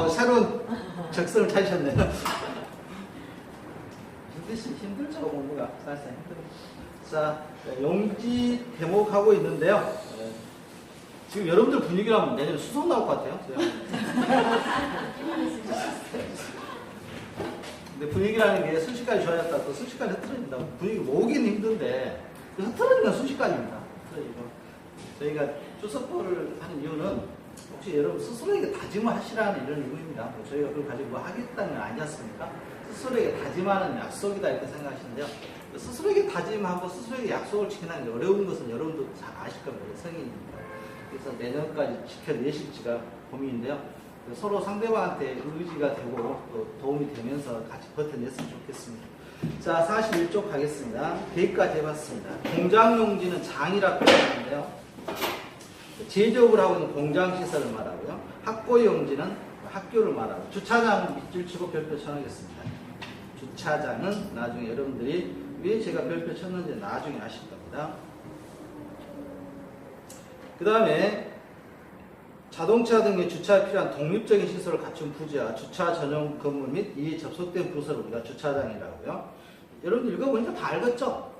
새로운 적성을 찾으셨네요. 힘들죠, 공부가. 사실상 힘들어요. 자, 용지 대목하고 있는데요. 지금 여러분들 분위기라면 내년에 수석 나올 것 같아요. 근데 분위기라는 게 순식간에 좋아졌다 또 순식간에 흐트러진다. 분위기 모으긴 힘든데 흐트러지는 건 순식간입니다. 흐트러지고. 저희가 추석보를 하는 이유는 혹시 여러분 스스로에게 다짐을 하시라는 이런 의미입니다. 저희가 그걸 가지고 뭐 하겠다는 건 아니지 않습니까? 스스로에게 다짐하는 약속이다 이렇게 생각하시는데요. 스스로에게 다짐하고 스스로에게 약속을 지키는 게 어려운 것은 여러분도 잘 아실 겁니다. 성인입니다. 그래서 내년까지 지켜내실지가 고민인데요. 서로 상대방한테 의지가 되고 또 도움이 되면서 같이 버텨냈으면 좋겠습니다. 자, 41쪽 가겠습니다. 대입까지 해봤습니다. 공장용지는 장이라 표현하는데요. 제조업을 하고 있는 공장시설을 말하고요. 학고용지는 학교를 말하고, 주차장 밑줄 치고 별표 쳐놓겠습니다. 주차장은 나중에 여러분들이 왜 제가 별표 쳤는지 나중에 아실 겁니다. 그 다음에 자동차 등의 주차에 필요한 독립적인 시설을 갖춘 부지와 주차 전용 건물 및 이에 접속된 부서를 우리가 주차장이라고요. 여러분들 읽어보니까 다 알겠죠?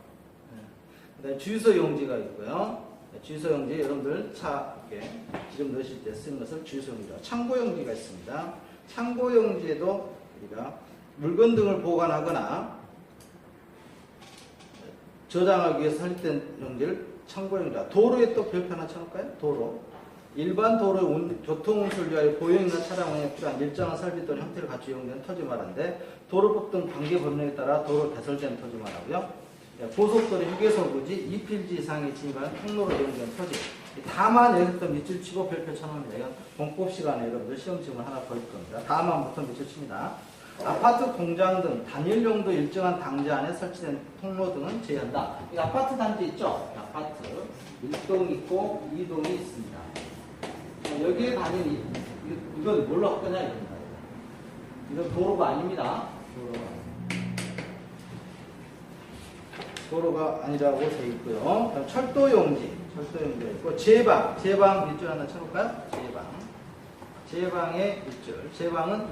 그 다음에 주유소 용지가 있고요. 주유소 용지 여러분들 차 이렇게 기름 넣으실 때 쓰는 것을 주유소 용지라고. 창고 용지가 있습니다. 창고 용지에도 우리가 물건 등을 보관하거나 저장하기 위해서 설립된 용지를 창고 용지다. 도로에 또 별표 하나 쳐놓을까요? 도로. 일반 도로의 교통운수를 위하여 보행이나 차량 운행에 필요한 일정한 설비 또는 형태를 갖추어 이용되는 토지 말하는데, 도로법 등 관계 법령에 따라 도로 개설된 토지 말하고요. 고속도로 휴게소 부지, 이필지 이상에 진입하는 통로로 이용되는 토지. 다만 여기부터 밑줄 치고 별표 쳐놓습니다. 이건 공법 시간에 여러분들 시험지문 하나 보일 겁니다. 다만부터 밑줄 칩니다. 아파트, 공장 등 단일 용도 일정한 당지 안에 설치된 통로 등은 제한다. 이 아파트 단지 있죠? 아파트 1동 있고 2동이 있습니다. 여기에 다니는 이건 뭘로 할 거냐 이겁니다. 이건 도로가 아닙니다. 도로가 아니라고 되어 있고요. 철도용지가 있고, 제방 밑줄 하나 쳐볼까요? 제방의 밑줄. 제방은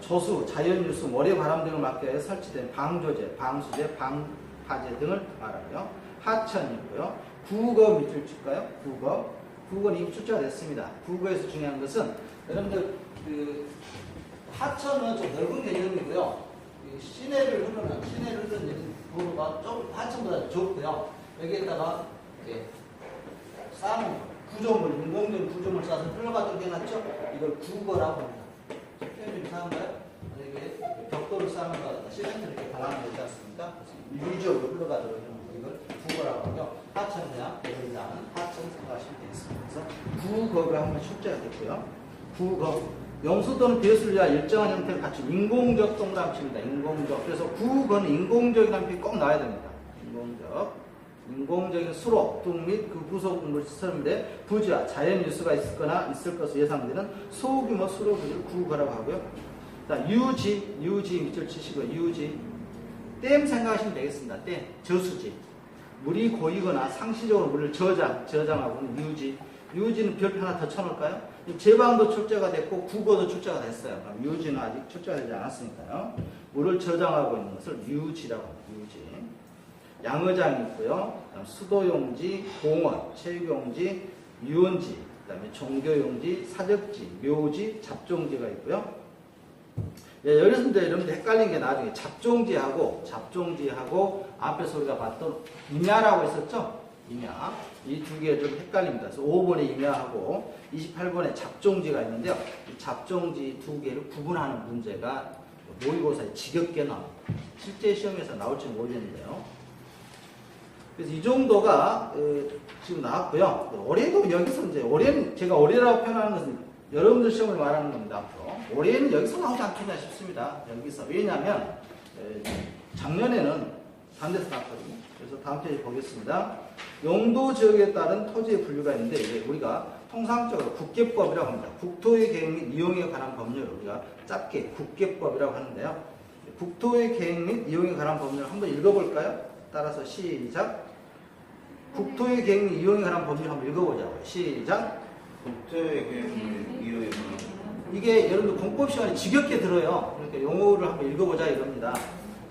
조수, 자연유수, 모래바람 등을 막기 위해 설치된 방조제, 방수제, 방파제 등을 말하고요. 하천이고요. 국어 밑줄 칠까요? 국어는 이미 출제가 됐습니다. 국어에서 중요한 것은 여러분들 하천은 좀 넓은 개념이고요. 시내를 흐르는 도로가 좀 하천보다 좁고요. 여기에다가 이렇게 쌓는 구조물, 인공적인 구조물 쌓아서 흘러가도록 해놨죠. 이걸 국어라고 합니다. 표현이 이상한가요? 이게 벽돌을 쌓는 거, 시멘트를 이렇게 발라놓은 거 있지 않습니까? 유리적으로 흘러가도록 해놓은 거, 이걸 국어라고 하고요. 하천 그냥 여기다 하는 하천 생각하시면 되겠습니다. 그래서 국어가 한번 출제가 됐고요. 국어. 용수 또는 배수를 위한 일정한 형태를 갖춘 인공적 동그라미입니다. 인공적. 그래서 국어는 인공적이라는 표현이 꼭 나와야 됩니다. 인공적인 수로, 둥 및 그 부속물 시설인데 부지와 자연 유수가 있거나 있을 것으로 예상되는 소규모 수로 부지를 국어라고 하고요. 유지 밑줄 치시고, 유지. 댐 생각하시면 되겠습니다. 댐, 저수지. 물이 고이거나 상시적으로 물을 저장하고는 유지. 유지는 별표 하나 더 쳐놓을까요? 제방도 출제가 됐고 국어도 출제가 됐어요. 그럼 유지는 아직 출제가 되지 않았으니까요. 물을 저장하고 있는 것을 유지라고 합니다. 유지. 양의장이 있고요. 그다음 수도용지, 공원, 체육용지, 유원지, 그다음에 종교용지, 사적지, 묘지, 잡종지가 있고요. 여기서 이제 여러분들 헷갈린 게 나중에 잡종지하고 앞에서 우리가 봤던 임야라고 했었죠? 임야. 이 두 개 좀 헷갈립니다. 그래서 5번에 임야하고 28번에 잡종지가 있는데요. 이 잡종지 두 개를 구분하는 문제가 모의고사에 지겹게 나옵니다. 실제 시험에서 나올지 모르겠는데요. 그래서 이 정도가 지금 나왔고요. 올해도 여기서 이제 올해는 제가 올해라고 표현하는 것은 여러분들 시험을 말하는 겁니다. 앞으로. 올해는 여기서 나오지 않겠나 싶습니다. 여기서. 왜냐하면 작년에는 반대에서 나왔거든요. 그래서 다음 페이지 보겠습니다. 용도 지역에 따른 토지의 분류가 있는데, 이제 우리가 통상적으로 국계법이라고 합니다. 국토의 계획 및 이용에 관한 법률을 우리가 짧게 국계법이라고 하는데요. 국토의 계획 및 이용에 관한 법률을 한번 읽어볼까요? 따라서 시작. 국토의 계획 및 이용에 관한 법률을 한번 읽어보자고요. 시작. 국토의 계획 및 이용에 관한 이게 여러분들 공법 시간에 지겹게 들어요. 그러니까 용어를 한번 읽어보자 이겁니다.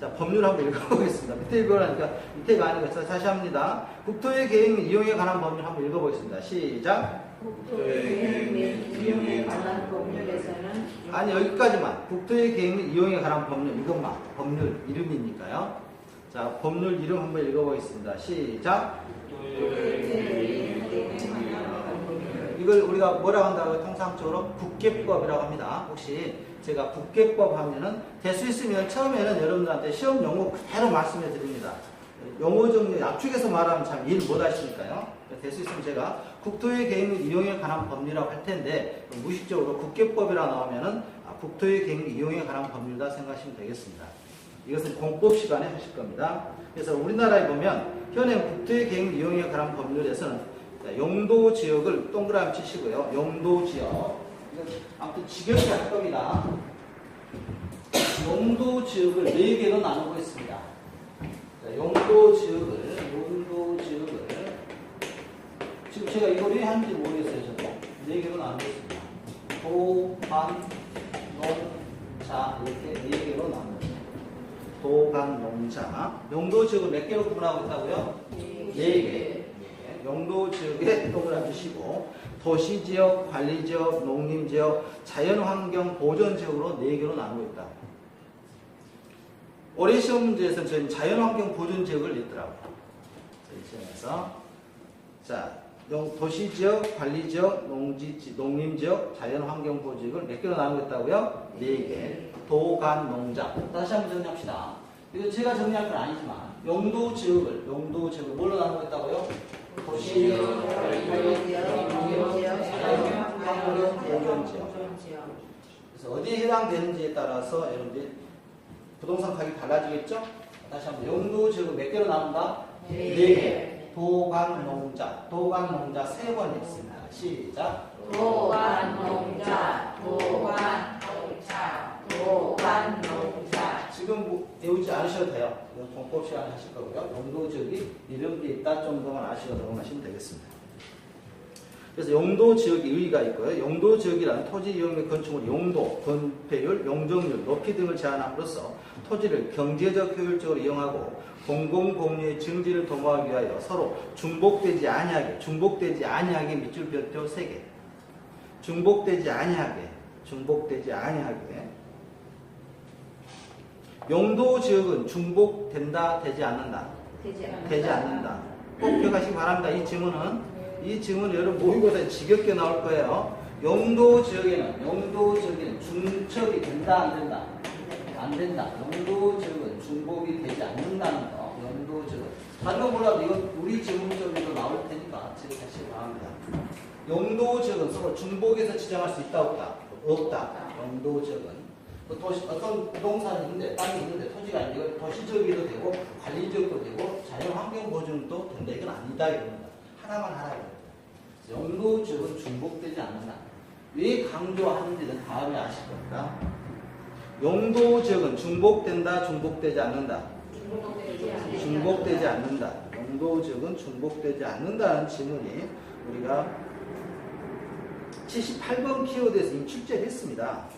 자, 법률 한번 읽어보겠습니다. 밑에 읽어라니까 밑에가 아니고 다시 합니다. 국토의 계획 및 이용에 관한 법률 한번 읽어보겠습니다. 시작. 국토의 계획 및 이용에 관한 법률에서는 아니 여기까지만. 국토의 계획 및 이용에 관한 법률 이것만 법률 이름이니까요. 자, 법률 이름 한번 읽어보겠습니다. 시작. 이걸 우리가 뭐라고 한다고요? 통상적으로 국계법이라고 합니다. 혹시 제가 국계법 하면은 될 수 있으면 처음에는 여러분들한테 시험 용어 그대로 말씀해 드립니다. 용어 정리 압축해서 말하면 참 이해를 못 하시니까요. 될 수 있으면 제가 국토의 계획 및 이용에 관한 법률이라고 할 텐데 무의식적으로 국계법이라 나오면은 국토의 계획 및 이용에 관한 법률이다 생각하시면 되겠습니다. 이것은 공법 시간에 하실 겁니다. 그래서 우리나라에 보면 현행 국토의 계획 및 이용에 관한 법률에서는 용도 지역을 동그라미 치시고요. 용도 지역. 아무튼 지역이 할 겁니다. 용도 지역을 4개로 나누고 있습니다. 자, 용도 지역을 지금 제가 이걸 왜 하는지 모르겠어요. 저도 4개로 나누고 있습니다. 도, 반, 농, 자 이렇게 4개로 나눕니다. 도, 간, 농, 자. 용도 지역을 몇 개로 구분하고 있다고요? 4개. 용도 지역에 동그라미 치시고 도시지역, 관리지역, 농림지역, 자연환경 보존지역으로 4개로 나누고 있다. 올해 시험 문제에서는 저희는 자연환경 보존지역을 냈더라고요. 저희 시험에서. 자, 도시지역, 관리지역, 농림지역, 자연환경 보존지역을 몇 개로 나누고 있다고요? 4개. 도, 간, 농자. 다시 한번 정리합시다. 이거 제가 정리할 건 아니지만 용도 지역을 뭘로 나누고 있다고요? 도시지역, 관리지역, 농림지역, 자연환경 보존지역. 그래서 어디에 해당되는지에 따라서 여러분들 부동산 가격이 달라지겠죠? 다시 한번 용도 지역을 몇 개로 나눈다? 4개. 도간농자 3번 있습니다. 시작. 도간농자. 지금 외우지 않으셔도 돼요. 이건 공법 시간에 하실 거고요. 용도 지역이 이름이 있다 정도만 아시고 넘어가시면 되겠습니다. 그래서 용도 지역이 의의가 있고요. 용도 지역이라는 토지 이용 및 건축물 용도, 건폐율, 용적률, 높이 등을 제한함으로써 토지를 경제적 효율적으로 이용하고 공공공유의 증진을 도모하기 위하여 서로 중복되지 아니하게 밑줄 별표 3개. 중복되지 아니하게. 용도 지역은 중복된다, 되지 않는다. 꼭 기억하시기 바랍니다. 이 질문은 여러분 모의고사에 지겹게 나올 거예요. 용도 지역에는 중첩이 된다, 안 된다? 안 된다. 용도 지역은 중복이 되지 않는다는 거. 용도 지역은. 다른 거 몰라도 이건 우리 질문점에도 나올 테니까 체크하시기 바랍니다. 용도 지역은 서로 중복해서 지정할 수 있다, 없다. 용도 지역은. 어떤 부동산이 있는데, 땅이 있는데, 토지가 있는데, 도시지역도 되고, 관리지역도 되고, 자연환경보존도 된다. 이건 아니다. 이겁니다. 하나만 하라고. 용도 지역은 중복되지 않는다. 왜 강조하는지는 다음에 아실 겁니다. 용도 지역은 중복되지 않는다. 용도 지역은 중복되지 않는다는 질문이 우리가 78번 키워드에서 이미 출제했습니다.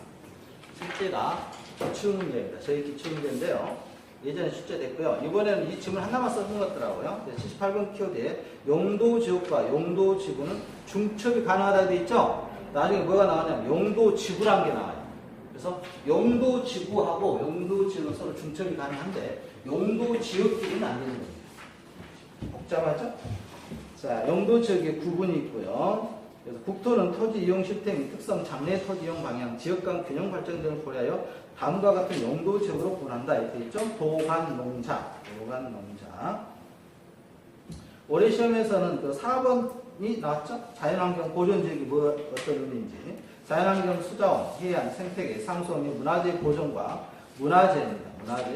출제가 기출문제입니다. 저희 기출문제인데요. 예전에 출제됐고요. 이번에는 이 질문 하나만 써준 것 같더라고요. 78번 키워드에 용도 지역과 용도 지구는 중첩이 가능하다고 되어 있죠? 나중에 뭐가 나오냐면 용도 지구라는 게 나와요. 그래서 용도 지구하고 용도 지역은 서로 중첩이 가능한데 용도 지역끼리는 안 되는 겁니다. 복잡하죠? 자, 용도 지역에 구분이 있고요. 그래서 국토는 토지 이용 시스템 특성, 장래 토지 이용 방향, 지역 간 균형 발전 등을 고려하여 다음과 같은 용도 지역으로 구분한다. 이렇게 있죠? 도간농자. 올해 시험에서는 그 4번이 나왔죠? 자연환경 보존지역이 어떤 의미인지. 자연환경 수자원, 해안, 생태계, 상수원 및 문화재 보존과 문화재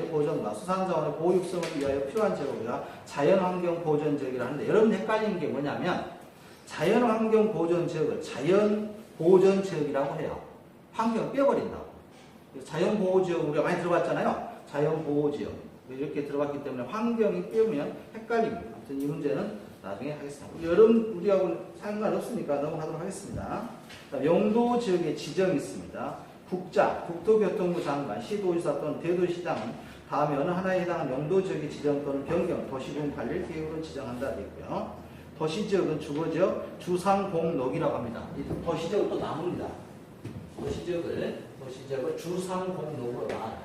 보존과 수산자원의 보호 육성을 위하여 필요한 지역을 자연환경 보존지역이라 하는데 여러분 헷갈리는 게 뭐냐면 자연환경 보존지역을 자연보존지역이라고 해요. 환경을 빼버린다고. 자연보호지역 우리가 많이 들어봤잖아요. 자연보호지역 이렇게 들어봤기 때문에 환경이 빼면 헷갈립니다. 아무튼 이 문제는 나중에 하겠습니다. 여름 우리하고 상관없으니까 넘어가도록 하겠습니다. 용도 지역의 지정이 있습니다. 국장, 국토교통부 장관, 시도지사 또는 대도시장은 다음에 어느 하나에 해당하는 용도 지역의 지정 또는 변경, 도시군 관리를 계획으로 지정한다 되고요. 도시지역은 주거지역, 주상공록이라고 합니다. 이 도시지역은 또 나눕니다. 도시지역을 주상공록으로 나눠요.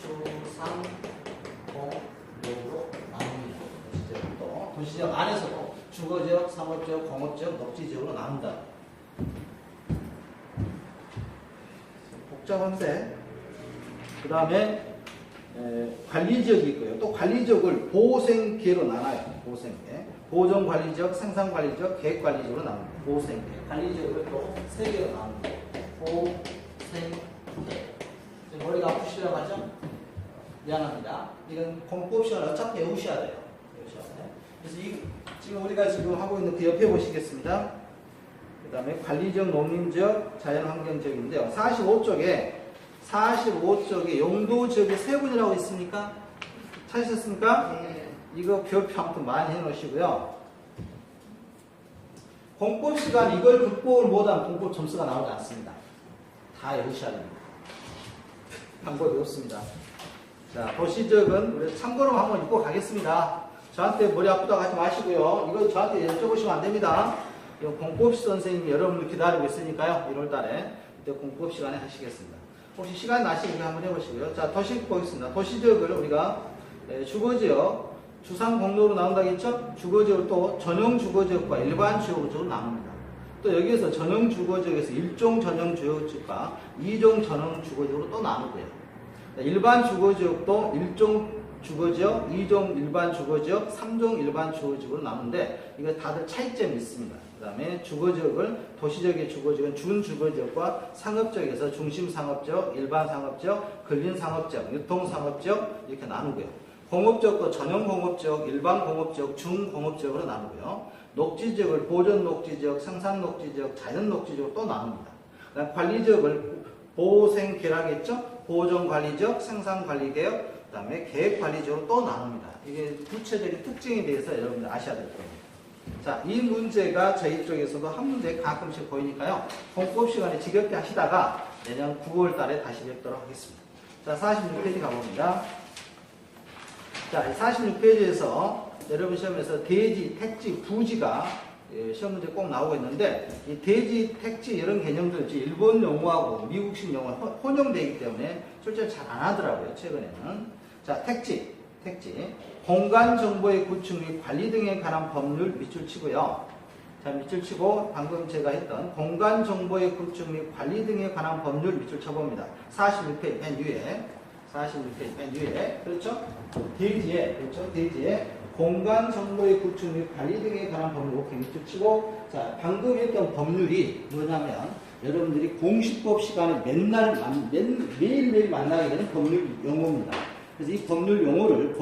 주상공록으로 나눕니다. 도시지역도 도시지역 안에서도 주거지역, 상업지역, 공업지역, 녹지지역으로 나눈다. 복잡한데 그 다음에 관리지역이 있고요. 또 관리지역을 보호생계로 나눠요. 보호생계. 보존관리지역, 생산관리지역, 계획관리지역으로 나눕니다. 보호생계. 관리지역을 또 3개로 나눕니다. 보호생계. 머리가 아프시려고 하죠? 미안합니다. 이건 공법 시간에 어차피 외우셔야 돼요. 그래서 지금 우리가 지금 하고 있는 그 옆에 보시겠습니다. 그 다음에 관리지역, 농림지역, 자연환경지역인데요. 45쪽에 용도지역의 세분이라고 있습니까? 찾으셨습니까? 네. 이거 별표 한번 많이 해놓으시고요. 공법 시간 이걸 극복을 못하면 공법 점수가 나오지 않습니다. 다 외우셔야 됩니다. 방법이 없습니다. 자, 도시지역은 우리 참고로 한번 읽고 가겠습니다. 저한테 머리 아프다고 하지 마시고요. 이거 저한테 여쭤보시면 안 됩니다. 이거 공법시 선생님이 여러분을 기다리고 있으니까요. 1월달에 이때 공법 시간에 하시겠습니다. 혹시 시간 나시니까 한번 해보시고요. 자, 도시 보겠습니다. 도시지역을 우리가 주거지역, 주상공로로 나온다겠죠? 주거지역을 또 전용 주거지역과 일반 주거지역으로 나눕니다. 또 여기에서 전용 주거지역에서 1종 전용 주거지역과 2종 전용 주거지역으로 또 나누고요. 일반 주거지역도 1종 주거지역, 2종 일반 주거지역, 3종 일반 주거지역으로 나누는데 이거 다들 차이점이 있습니다. 그 다음에 주거지역을 도시지역의 주거지역은 준주거지역과 상업지역에서 중심상업지역, 일반상업지역, 근린상업지역, 유통상업지역 이렇게 나누고요. 공업지역도 전용공업지역, 일반공업지역, 중공업지역으로 나누고요. 녹지지역을 보존녹지지역, 생산녹지지역, 자연녹지지역으로 또 나눕니다. 그다음 관리지역을 보호생계라겠죠? 보존관리지역, 생산관리계역, 그 다음에 계획관리지역으로 또 나눕니다. 이게 구체적인 특징에 대해서 여러분들 아셔야 될 겁니다. 자, 이 문제가 저희 쪽에서도 한 문제 가끔씩 보이니까요. 공법 시간에 지겹게 하시다가 내년 9월 달에 다시 뵙도록 하겠습니다. 자, 46페이지 가봅니다. 자, 46페이지에서 여러분 시험에서 대지, 택지, 부지가 시험 문제 꼭 나오고 있는데 이 대지, 택지 이런 개념들 일본 용어하고 미국식 용어 혼용되기 때문에 실제로 잘 안 하더라고요. 최근에는. 자, 택지. 공간 정보의 구축 및 관리 등에 관한 법률 밑줄 치고요. 자, 밑줄 치고 방금 제가 했던 공간 정보의 구축 및 관리 등에 관한 법률 밑줄 쳐봅니다. 46페이지 맨 위에. 46페이지 맨 위에. 그렇죠? 대지에 공간 정보의 구축 및 관리 등에 관한 법률 이렇게 밑줄 치고 자, 방금 했던 법률이 뭐냐면 여러분들이 공시법 시간에 매일매일 만나게 되는 법률 용어입니다. 그래서 이 법률을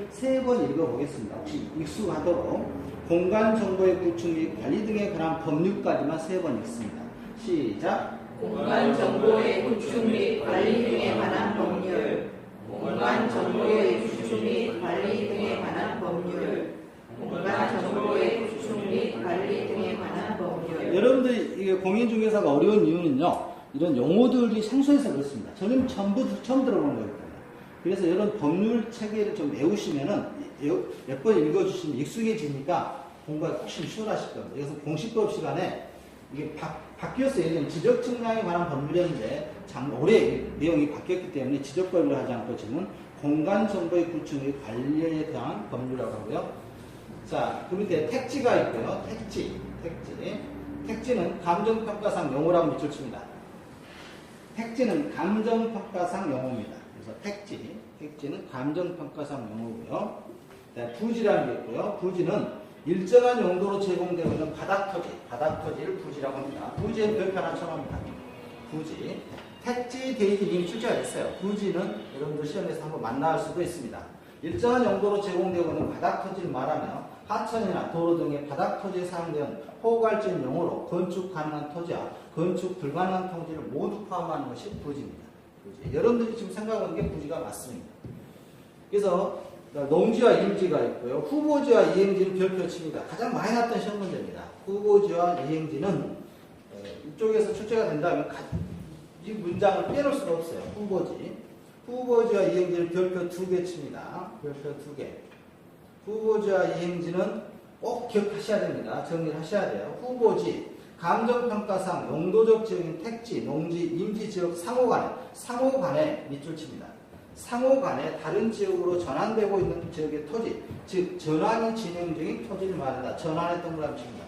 3번 읽어보겠습니다. 혹시 익숙하도록 공간 정보의 구축 및 관리 등에 관한 법률까지만 3번 읽습니다. 시작. 공간 정보의 구축 및 관리 등에 관한 법률. 공간 정보의 구축 및 관리 등에 관한 법률. 공간 정보의 구축 및 관리 등에 관한 법률. 여러분들 이게 공인중개사가 어려운 이유는요. 이런 용어들이 생소해서 그렇습니다. 저는 처음 들어보는 거예요. 그래서 이런 법률 체계를 좀 외우시면은 몇 번 읽어주시면 익숙해지니까 공부가 훨씬 수월하실 겁니다. 그래서 공시법 시간에 이게 바뀌었어요. 예전에 지적측량에 관한 법률이었는데 올해 내용이 바뀌었기 때문에 지적법을 하지 않고 지금은 공간정보의 구축 및 관리에 대한 법률이라고 하고요. 자, 그 밑에 택지가 있고요. 택지는 감정평가상 용어라고 밑줄 칩니다. 택지는 감정평가상 용어입니다. 그래서 택지는 감정평가상 용어고요. 부지라는 게 있고요. 부지는 일정한 용도로 제공되고 있는 바닥토지를 부지라고 합니다. 부지는 별표 하나 쳐놓습니다. 부지. 택지, 대지 이미 출제가 됐어요. 부지는 여러분들 시험에서 한번 만날 수도 있습니다. 일정한 용도로 제공되고 있는 바닥토지를 말하며 하천이나 도로 등의 바닥토지에 사용되는 포괄적인 용어로 건축 가능한 토지와 건축 불가능한 토지를 모두 포함하는 것이 부지입니다. 부지. 여러분들이 지금 생각하는 게 부지가 맞습니다. 그래서 농지와 임지가 있고요. 후보지와 이행지는 별표 칩니다. 가장 많이 났던 시험 문제입니다. 후보지와 이행지는 이쪽에서 출제가 된다면 이 문장을 빼놓을 수가 없어요. 후보지와 이행지는 별표 2개 칩니다. 별표 2개. 후보지와 이행지는 꼭 기억하셔야 됩니다. 정리를 하셔야 돼요. 후보지, 감정평가상 용도적 지역인 택지, 농지, 임지 지역 상호간에 밑줄 칩니다. 상호간에 다른 지역으로 전환되고 있는 지역의 토지, 즉 전환이 진행 중인 토지를 말한다. 전환의 동그라미 칩니다.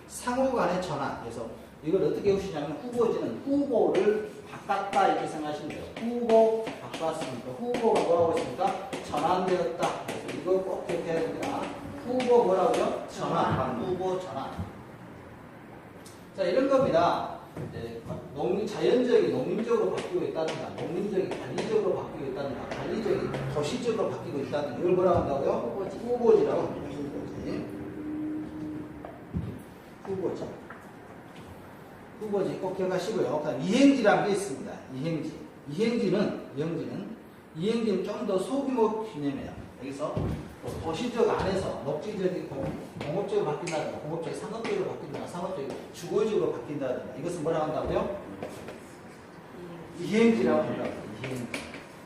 상호간의 전환. 그래서 이걸 어떻게 보시냐면 후보지는 후보를 바꿨다 이렇게 생각하시면 돼요. 후보 바꿨으니까 후보가 뭐라고 했습니까? 전환되었다. 그래서 이거 꼭 기억해야 됩니다. 후보 뭐라고요? 전환. 후보 전환. 자, 이런 겁니다. 자연적인 농림적으로 바뀌고 있다든가, 농림적인 관리적으로 바뀌고 있다든가, 관리적인 도시적으로 바뀌고 있다든가, 이걸 뭐라고 한다고요? 후보지라고 합니다. 후보지 꼭 기억하시고요. 그다음 이행지라는 게 있습니다. 이행지는 좀 더 소규모 개념이에요. 여기서 도시적 안에서 녹지적이 공업적으로 바뀐다든가, 공업적이 상업적으로 바뀐다든가, 상업적이 주거적으로 바뀐다든가, 이것은 뭐라고 한다고요? 이행지라고 한다고요. 이행지.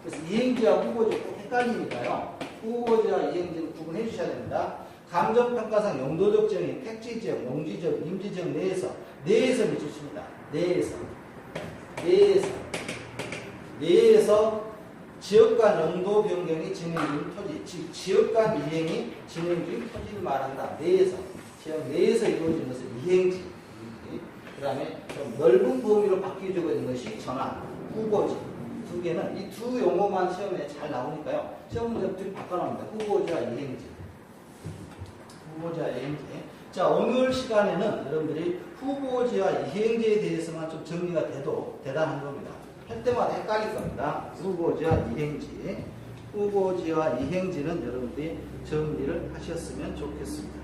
그래서 이행지와 후보지 꼭 헷갈리니까요. 후보지와 이행지는 구분해 주셔야 됩니다. 감정평가상 용도적 지역인 택지지역, 농지지역, 임지지역 내에서 밑줄 칩니다. 내에서 지역 간 용도 변경이 진행 중인 토지, 즉 지역 간 이행이 진행 중인 토지를 말한다. 지역 내에서 이루어지는 것은 이행지. 그 다음에 좀 넓은 범위로 바뀌어지고 있는 것이 전환, 후보지. 두 개는 이 두 용어만 시험에 잘 나오니까요. 시험 문제들이 바꿔나옵니다. 후보지와 이행지. 자, 오늘 시간에는 여러분들이 후보지와 이행지에 대해서만 좀 정리가 돼도 대단한 겁니다. 할 때마다 헷갈릴 겁니다. 후보지와 이행지는 여러분들이 정리를 하셨으면 좋겠습니다.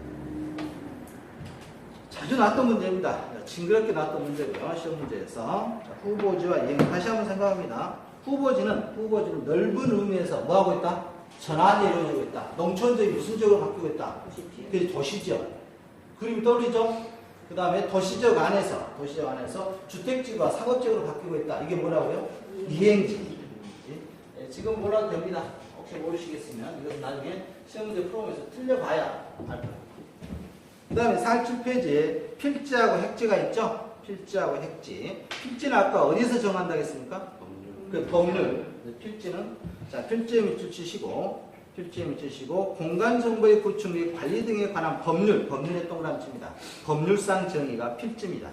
자주 나왔던 문제입니다. 징그럽게 나왔던 문제고요. 시험 문제에서. 자, 후보지와 이행지 다시 한번 생각합니다. 후보지는 넓은 의미에서 뭐하고 있다? 전환이 이루어지고 있다. 농촌적이 무슨 지역으로 바뀌고 있다? 그게 도시지역. 그림이 떠오르죠? 그 다음에 도시지역 안에서 주택지가 상업지역으로 바뀌고 있다. 이게 뭐라고요? 이행지. 지금 몰라도 됩니다. 혹시 모르시겠으면 이것은 나중에 시험 문제 풀어보면서 틀려봐야 알 거예요. 그 다음에 47페이지에 필지하고 핵지가 있죠? 필지하고 핵지. 필지는 아까 어디서 정한다고 했습니까? 그 법률. 필지는, 자, 필지에 밑줄 치시고, 공간정보의 구축 및 관리 등에 관한 법률의 동그라미 칩니다. 법률상 정의가 필지입니다.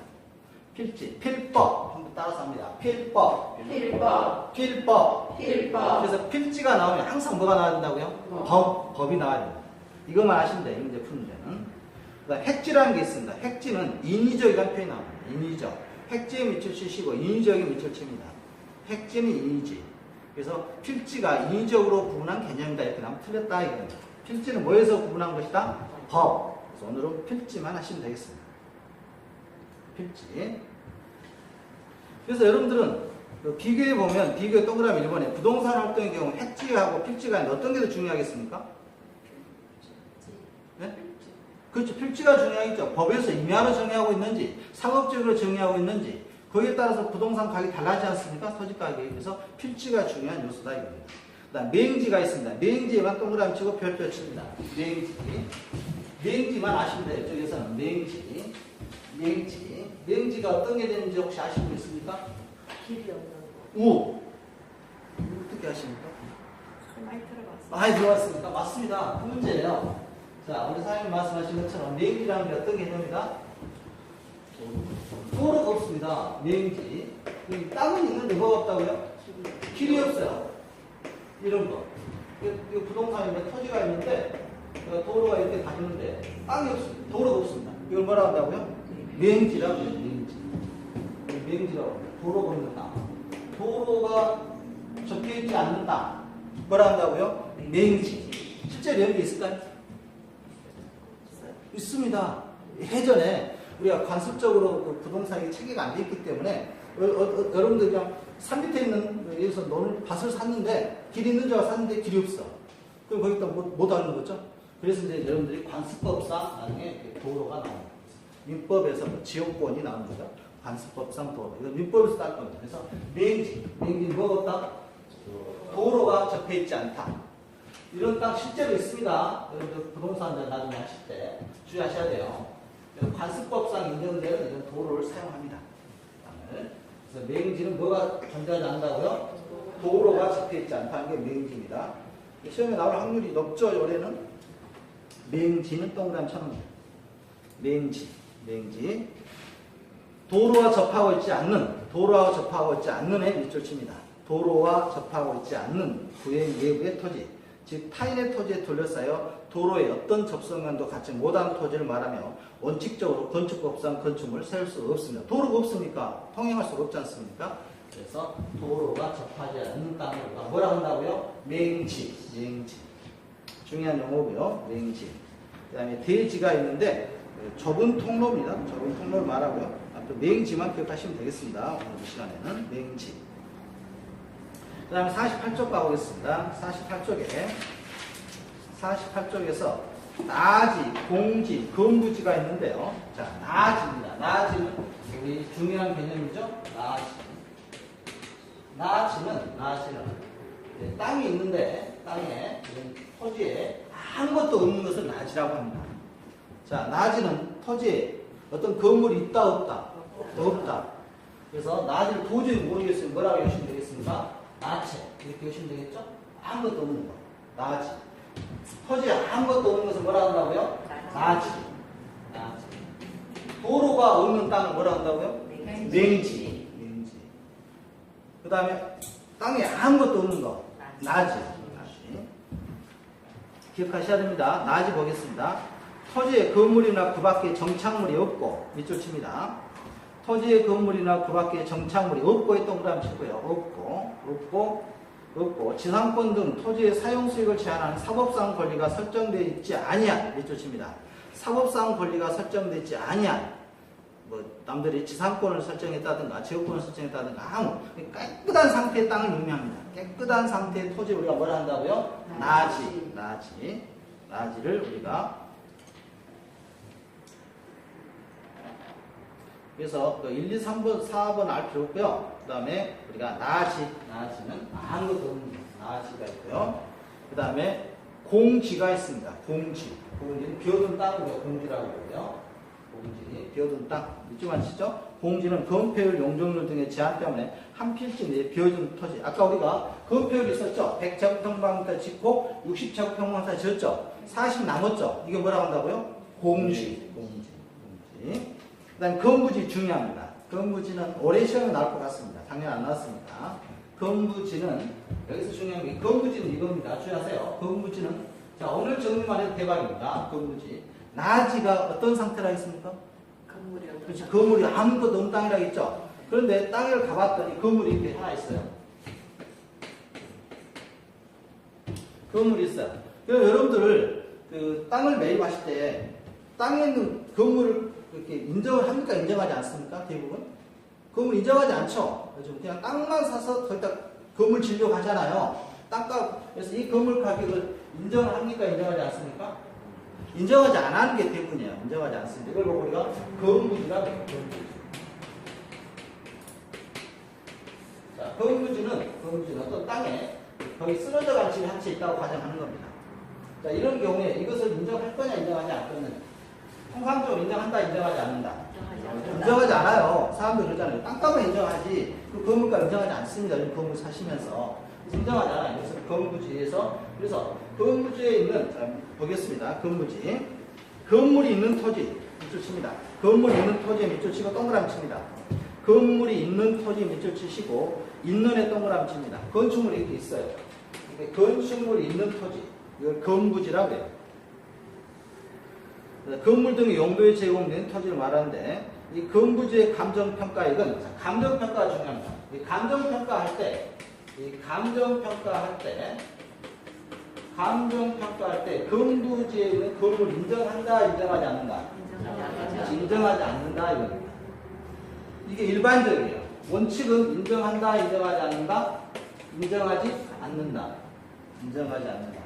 필법. 한번 따라서 합니다. 필법. 그래서 필지가 나오면 항상 뭐가 나와야 된다고요? 법이 나와야 됩니다. 이것만 아시면 돼요. 이 문제 푸는 데는. 그다음 핵지라는 게 있습니다. 핵지는 인위적이라는 표현이 나옵니다. 인위적. 핵지에 밑줄 치시고 인위적인 밑줄 칩니다. 핵지는 인위지. 그래서 필지가 인위적으로 구분한 개념이다. 이렇게 나오면 틀렸다. 이겁니다. 필지는 뭐에서 구분한 것이다? 법. 그래서 오늘은 필지만 하시면 되겠습니다. 필지. 그래서 여러분들은 비교해보면, 비교 동그라미 1번에 부동산 활동의 경우 핵지하고 필지가 있는데 어떤 게 더 중요하겠습니까? 네? 그렇죠. 필지가 중요하겠죠. 법에서 임야로 정의하고 있는지, 상업적으로 정의하고 있는지, 거기에 따라서 부동산 가격이 달라지지 않습니까? 토지 가격이. 그래서 필지가 중요한 요소다 이겁니다. 그다음 매행지가 있습니다. 매행지에만 동그라미 치고 별표 칩니다. 매행지만 아시면 돼요. 이쪽에서는 매행지가 어떤 게 되는지 혹시 아시는 분 있습니까? 길이 없는 어떻게 아십니까? 많이 들어봤어요. 많이 들어봤습니까? 맞습니다. 그 문제예요. 자, 우리 사장님 말씀하신 것처럼 매행지라는 게 어떤 개념이다? 도로가 없습니다. 매행지. 땅은 있는데 뭐가 없다고요? 길이 없어요. 이런 거. 이 부동산인데 토지가 있는데 도로가 이렇게 다니는데 땅이 없습니다. 도로가 없습니다. 이걸 뭐라고 한다고요? 매행지라고 해요. 매행지라고 합니다. 도로가 없는 땅. 도로가 접혀있지 않는 땅. 뭐라고 한다고요? 매행지. 실제로 이런 게 있을까요? 있습니다. 예전에 우리가 관습적으로 그 부동산이 체계가 안 돼 있기 때문에 여러분들 그냥 산 밑에 있는 여기서 밭을 샀는데 길 있는 줄 알고 샀는데 길이 없어. 그럼 거기다 못 하는 거죠? 그래서 이제 여러분들이 관습법상 나중에 도로가 나옵니다. 민법에서 뭐 지역권이 나오는 거죠. 관습법상 도로. 이거 민법에서 딸 겁니다. 그래서 맹지는 뭐가 없다? 도로가 접해 있지 않다. 이런 땅 실제로 있습니다. 여러분들 부동산 나중에 하실 때 주의하셔야 돼요. 관습법상 인정되는 이런 도로를 사용합니다. 그래서 맹지는 뭐가 존재하지 않는다고요? 도로가 접해 있지 않다는 게 맹지입니다. 시험에 나올 확률이 높죠. 올해는 맹지는 동그라미 쳐놓습니다. 맹지. 도로와 접하고 있지 않는 애 밑줄 칩니다. 도로와 접하고 있지 않는 구역 내부의 토지, 즉 타인의 토지에 둘러싸여 도로에 어떤 접속면도 갖지 못한 토지를 말하며 원칙적으로 건축법상 건축물을 세울 수 없습니다. 도로가 없으니까 통행할 수가 없지 않습니까? 그래서 도로가 접하지 않는 땅을 뭐라 한다고요? 맹지. 중요한 용어고요. 맹지. 그 다음에 대지가 있는데 좁은 통로입니다. 좁은 통로를 말하고요. 앞으로 맹지만 기억하시면 되겠습니다. 오늘 이 시간에는 맹지. 그 다음에 48쪽 가보겠습니다. 48쪽에서 나지, 공지, 건부지가 있는데요. 자, 나지입니다. 나지는 우리 중요한 개념이죠. 나지는 땅이 있는데 땅에 토지에 아무것도 없는 것을 나지라고 합니다. 자, 나지는 토지에 어떤 건물이 있다 없다. 그래서 나지를 도저히 모르겠으면 뭐라고 하시면 되겠습니까? 나체 이렇게 하시면 되겠죠? 아무것도 없는 거. 나지. 토지에 아무것도 없는 것을 뭐라 한다고요? 나지. 도로가 없는 땅을 뭐라 한다고요? 맹지. 그 다음에 땅에 아무것도 없는 거. 나지. 기억하셔야 됩니다. 나지 보겠습니다. 토지에 건물이나 그 밖에 정착물이 없고, 밑줄 칩니다. 토지에 건물이나 그 밖에 정착물이 없고의 동그라미 치고요. 없고, 지상권 등 토지의 사용수익을 제한하는 사법상 권리가 설정되어 있지 아니한, 밑줄 칩니다. 사법상 권리가 설정되어 있지 아니한, 뭐, 남들이 지상권을 설정했다든가, 지역권을 설정했다든가, 아무, 깨끗한 상태의 땅을 의미합니다. 깨끗한 상태의 토지 우리가 뭐라 한다고요? 나지를 우리가 그래서 1, 2, 3번, 4번 알 필요 없고요. 그 다음에 우리가 나지는 아무것도 없는 나지가 있고요. 그 다음에 공지가 있습니다. 공지는 비어둔 땅이고요. 공지라고 하고요. 비어둔 땅. 이쪽 아시죠? 공지는 건폐율, 용적률 등의 제한 때문에 한 필지 내에 비어둔 토지. 아까 우리가 건폐율이 있었죠? 100제곱평방미터 짓고 60제곱평방미터 지었죠? 40 남았죠? 이게 뭐라고 한다고요? 공지. 그 다음에 건부지 중요합니다. 건부지는 올해 시험에 나올 것 같습니다. 작년 안 나왔습니다. 건부지는 여기서 중요한 게 건부지는 이겁니다. 주의하세요. 건부지는 자 오늘 정리만 해도 대박입니다. 건부지. 나지가 어떤 상태라 했습니까? 그렇지. 건물이 아무것도 없는 땅이라 했죠. 그런데 땅을 가봤더니 건물이 이렇게 하나 있어요. 건물이 있어요. 그럼 여러분들 그 땅을 매입하실 때 땅에 있는 건물을 이렇게 인정을 합니까? 인정하지 않습니까? 대부분? 건물 인정하지 않죠? 그냥 땅만 사서 거기다 건물 지려고 하잖아요. 땅값, 그래서 이 건물 가격을 인정을 합니까? 인정하지 않습니까? 인정하지 안 하는 게 대부분이에요. 인정하지 않습니다. 이걸 보고 우리가 건부지라고 해요. 자, 건부지는 어떤 땅에 거기 쓰러져 간 집이 한 채 있다고 가정하는 겁니다. 자, 이런 경우에 이것을 인정할 거냐, 인정하지 않을 거냐. 통상적으로 인정한다, 인정하지 않는다. 인정하지 않아요. 사람들 그러잖아요. 땅값은 인정하지, 그 건물값 인정하지 않습니다. 이 건물 사시면서. 인정하지 않아요. 그래서 건부지에서, 그래서 건부지에 있는, 자, 보겠습니다. 건부지. 건물이 있는 토지, 밑줄 칩니다. 건물이 있는 토지에 밑줄 치고 동그라미 칩니다. 건물이 있는 토지에 밑줄 치시고, 있는 애 동그라미 칩니다. 건축물이 이렇게 있어요. 건축물이 있는 토지. 이걸 건부지라고 해요. 건물 등의 용도에 제공된 토지를 말하는데 이 건부지의 감정평가액은 감정평가가 중요합니다. 이 감정평가할 때 건부지에 있는 건물을 인정한다, 인정하지 않는다? 인정하지 않는다 이겁니다. 이게 일반적이에요. 원칙은 인정한다, 인정하지 않는다? 인정하지 않는다. 인정하지 않는다. 인정하지 않는다. 인정하지 않는다. 인정하지 않는다. 인정하지 않는다. 인정하지 않는다. 인정하지 않는다. 인정하지 않는다. 인정하지 않는다. 인정하지 않는다. 인정하지 않는다. 인정하지 않는다. 인정하지 않는다. 인정하지 않는다.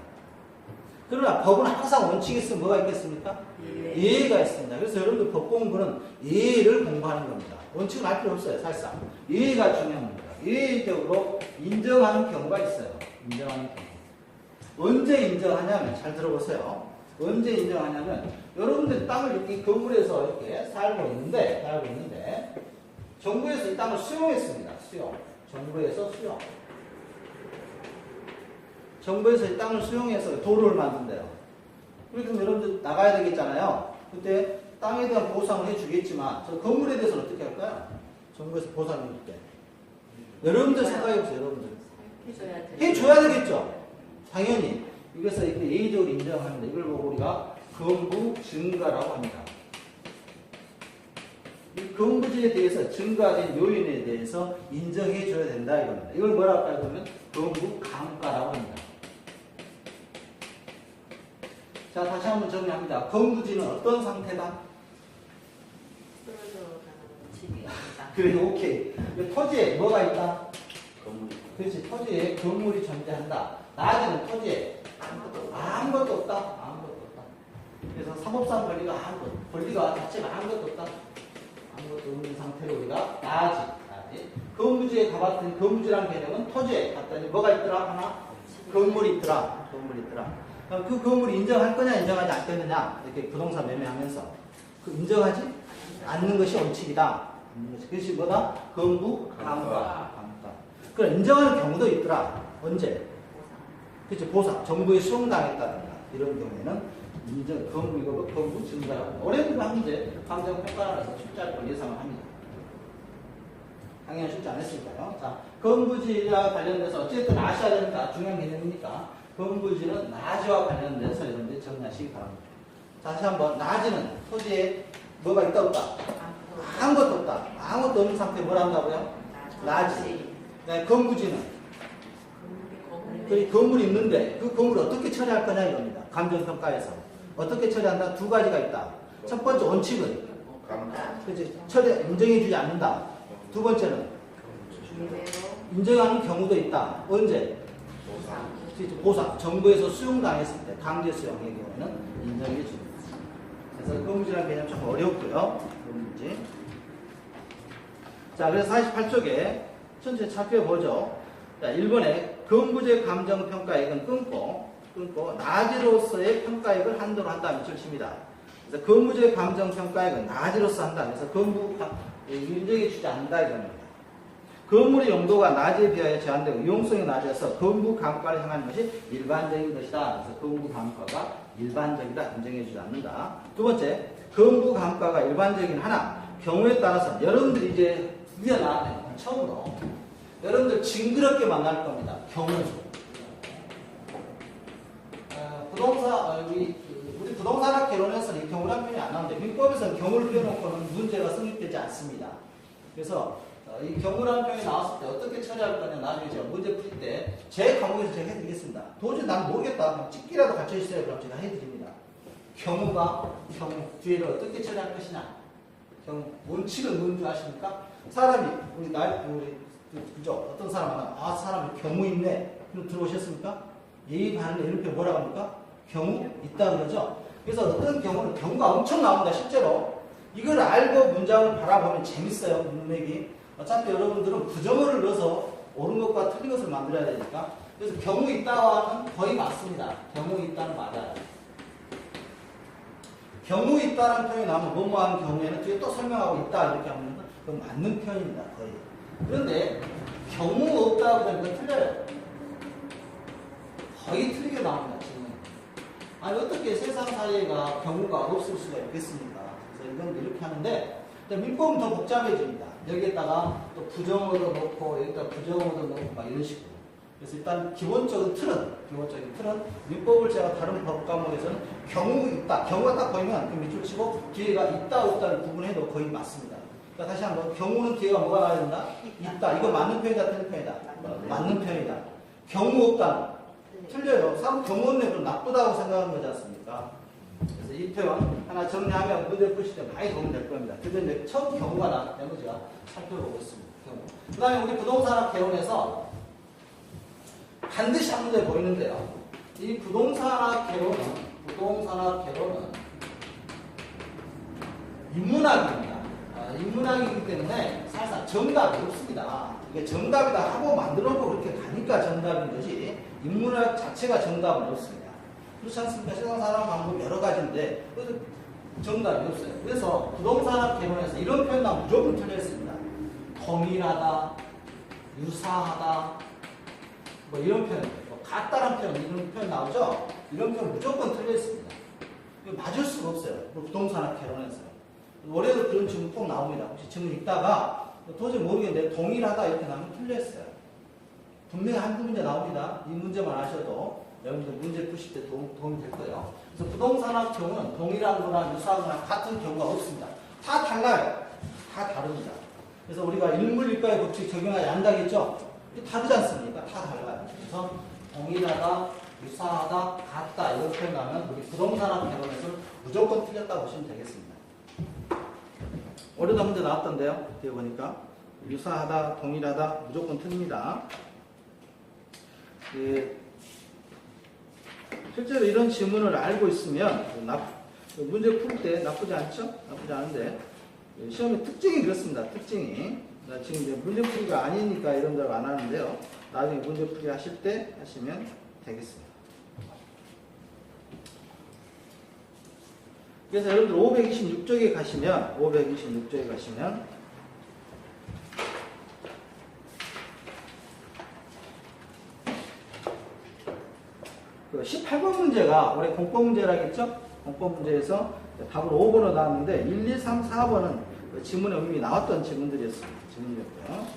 그러나 법은 항상 원칙이 있으면 뭐가 있겠습니까? 예. 예의가 있습니다. 그래서 여러분들 법 공부는 예의를 공부하는 겁니다. 원칙은 알 필요 없어요, 사실상. 예의가 중요합니다. 예의적으로 인정하는 경우가 있어요. 인정하는 경우. 언제 인정하냐면, 잘 들어보세요. 언제 인정하냐면, 여러분들 땅을 이렇게 건물에서 이렇게 살고 있는데, 정부에서 이 땅을 수용했습니다. 수용. 정부에서 수용. 정부에서 이 땅을 수용해서 도로를 만든대요. 그럼 여러분들 나가야 되겠잖아요. 그때 땅에 대한 보상을 해주겠지만, 저 건물에 대해서는 어떻게 할까요? 정부에서 보상을 해줄게. 여러분들 생각해보세요, 여러분들. 해줘야 되겠죠? 당연히. 이것을 이렇게 예의적으로 인정하는데, 이걸 보고 우리가 건부 증가라고 합니다. 이 건부지에 대해서 증가된 요인에 대해서 인정해줘야 된다, 이겁니다. 이걸 뭐라고 할까요? 그러면 건부 감가라고 합니다. 자, 다시 한번 정리합니다. 건부지는 어떤 상태다? 쓰러져 가는 집이 있다. 그래, 오케이. 토지에 뭐가 있다? 건물. 그렇지, 토지에 건물이 존재한다. 낮에는 토지에 아무것도 없다. 아무것도 없다. 그래서 사법상 권리가 자체가 아무것도 없다. 아무것도 없는 상태로 우리가 낮이. 건부지에 가봤더니 건부지라는 개념은 토지에 갔더니 뭐가 있더라? 하나? 건물이 있더라. 건물이 있더라. 그럼 그 건물을 인정할 거냐, 인정하지 않겠느냐, 이렇게 부동산 매매하면서. 그 인정하지 않는 것이 원칙이다. 그것이 뭐다? 건부 감가. 그럼 인정하는 경우도 있더라. 언제? 그렇죠. 보상. 정부에 수용당했다든가. 이런 경우에는 인정, 건부, 건부 증가라고. 올해도 한 문제, 감정평가라서 쉽지 않을 걸 예상을 합니다. 당연히 쉽지 않았으니까요. 자, 건부지와 관련돼서 어쨌든 아셔야 되니까 중요한 개념이니까. 건부지는 낮이와 관련돼서 여러분들 정리하시기 바랍니다. 다시 한번, 낮이는 토지에 뭐가 있다 없다? 아무것도 없다. 아무것도 없는 상태에 뭘 한다고요? 낮이. 네, 건부지는 그 건물이 있는데 그 건물을 어떻게 처리할 거냐 이겁니다. 감정평가에서 어떻게 처리한다? 두 가지가 있다. 첫 번째 원칙은 그렇지, 인정해주지 않는다. 두 번째는 인정하는 경우도 있다. 언제? 보상. 정부에서 수용당했을 때, 강제 수용의 경우에는 인정해 줍니다. 그래서 건부지라는 개념 조금 어렵고요. 건부지. 자, 그래서 48쪽에 천천히 살펴보죠. 자, 1번에 건부지의 감정평가액은 끊고 낮이로서의 평가액을 한도로 한다는 절치입니다. 그래서 건부지의 감정평가액은 낮이로서 한다. 그래서 인정해 주지 않는다 이겁니다. 건물의 용도가 낮에 비하여 제한되고 유용성이 낮아서 건부 감가를 향하는 것이 일반적인 것이다. 그래서 건부 감가가 일반적이다. 인정해주지 않는다. 두 번째, 건부 감가가 일반적인 하나 경우에 따라서 여러분들이 이제 드디어 나왔네요. 처음으로 여러분들 징그럽게 만날 겁니다. 경우. 우리 부동산학 개론에서는 이 경우란 표현이 안 나오는데 민법에서는 경우를 빼놓고는 문제가 성립되지 않습니다. 그래서 이 경우라는 표현이 나왔을 때 어떻게 처리할 거냐 나중에 제가 문제 풀 때 제 과목에서 제가 해드리겠습니다. 도저히 난 모르겠다. 찍기라도 갖춰 있어요. 그럼 제가 해드립니다. 경우 뒤에를 어떻게 처리할 것이냐. 경우 원칙은 뭔지 아십니까? 사람이 그죠? 어떤 사람 하나 사람이 경우 있네. 그럼 들어오셨습니까? 예의 바른데 이렇게 뭐라고 합니까? 경우 있다 그러죠. 그래서 어떤 경우는 경우가 엄청 나옵니다. 실제로 이걸 알고 문장을 바라보면 재밌어요. 문맥이. 어차피 여러분들은 부정어를 넣어서 옳은 것과 틀린 것을 만들어야 되니까. 그래서 경우 있다와는 거의 맞습니다. 경우 있다는 맞아요. 경우 있다라는 표현이 나오면 뭐뭐한 경우에는 뒤에 또 설명하고 있다 이렇게 하면 그건 맞는 표현입니다. 거의. 그런데 경우 없다고 하면 그건 틀려요. 거의 틀리게 나옵니다. 지금. 아니 어떻게 세상 사이가 경우가 없을 수가 있겠습니까? 그래서 이건 이렇게 하는데 민법은 더 복잡해집니다. 여기에다가 또 부정어도 넣고 여기다 부정어도 넣고 막 이런 식으로. 그래서 일단 기본적인 틀은 민법을 제가 다른 법 과목에서는 경우 있다. 경우가 딱 보이면 그 밑줄 치고 뒤에가 있다 없다를 구분해도 거의 맞습니다. 그러니까 다시 한번 경우는 뒤에가 뭐가 나와야 된다? 있다. 이거 맞는 표현이다 틀린 표현이다? 맞는 표현이다. 경우 없다. 틀려요. 경우 없네 그럼 나쁘다고 생각하는 거지 않습니까? 그래서 이 표현 하나 정리하면 문제 푸실 때 많이 도움이 될 겁니다. 그래서 이제 처음 경우가 나왔기 제가 살펴보고 있습니다. 그 다음에 우리 부동산학 개론에서 반드시 한 문제 보이는데요. 이 부동산학개론은 인문학입니다. 인문학이기 때문에 사실상 정답이 없습니다. 이게 정답이다 하고 만들어보고 그렇게 가니까 정답인 거지, 인문학 자체가 정답은 없습니다. 그렇지 않습니까? 세상 사람 방법 여러 가지인데 정답이 없어요. 그래서 부동산학 개론에서 이런 표현 나오면 무조건 틀려 있습니다. 동일하다, 유사하다, 뭐 이런 표현, 뭐 같다란 표현, 이런 표현 나오죠? 이런 표현 무조건 틀려 있습니다. 이거 맞을 수가 없어요. 부동산학 개론에서. 올해도 그런 질문 꼭 나옵니다. 혹시 질문 읽다가 도저히 모르겠는데 동일하다 이렇게 나오면 틀려 있어요. 분명히 한두 문제 나옵니다. 이 문제만 아셔도 여러분들 문제 푸실 때 도움이 될 거예요. 그래서 부동산학 경우는 동일한 거나 유사한 거나 같은 경우가 없습니다. 다 달라요. 다 다릅니다. 그래서 우리가 인물일과의 법칙 적용하지 않는다겠죠? 다르지 않습니까? 다 달라요. 그래서 동일하다, 유사하다, 같다 이런 표현 나오면 우리 부동산학 개론에서 무조건 틀렸다고 보시면 되겠습니다. 올해도 문제 나왔던데요. 어떻게 보니까 유사하다, 동일하다 무조건 틀립니다. 예. 실제로 이런 지문을 알고 있으면 문제 풀 때 나쁘지 않죠? 나쁘지 않은데 시험의 특징이 그렇습니다. 특징이 지금 이제 문제 풀이가 아니니까 이런 대로 안 하는데요. 나중에 문제 풀이 하실 때 하시면 되겠습니다. 그래서 여러분들 526쪽에 가시면 그 18번 문제가 올해 공법 문제라겠죠? 공법 문제에서 답을 5번으로 나왔는데 1, 2, 3, 4번은 그 지문에 이미 나왔던 지문들이었습니다. 지문이었고요.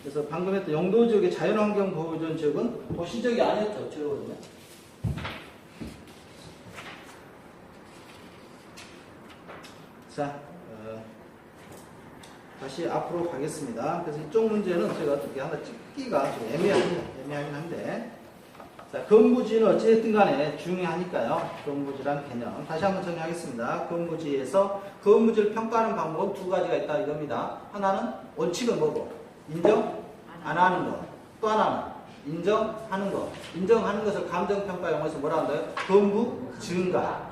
그래서 방금 했던 영도지역의 자연환경 보호전 지역은 도시지역이 아니었죠. 지역거든요. 자, 다시 앞으로 가겠습니다. 그래서 이쪽 문제는 제가 어떻게 하나 찍기가 좀 애매하긴 한데, 자, 건부지는 어찌됐든 간에 중요하니까요. 건부지란 개념. 다시 한번 정리하겠습니다. 건부지에서 건부지를 평가하는 방법은 두 가지가 있다 이겁니다. 하나는 원칙은 뭐고? 인정? 안 하는 거. 또 하나는 인정하는 거. 인정하는 것을 감정평가 용어에서 뭐라 한다요? 건부 증가.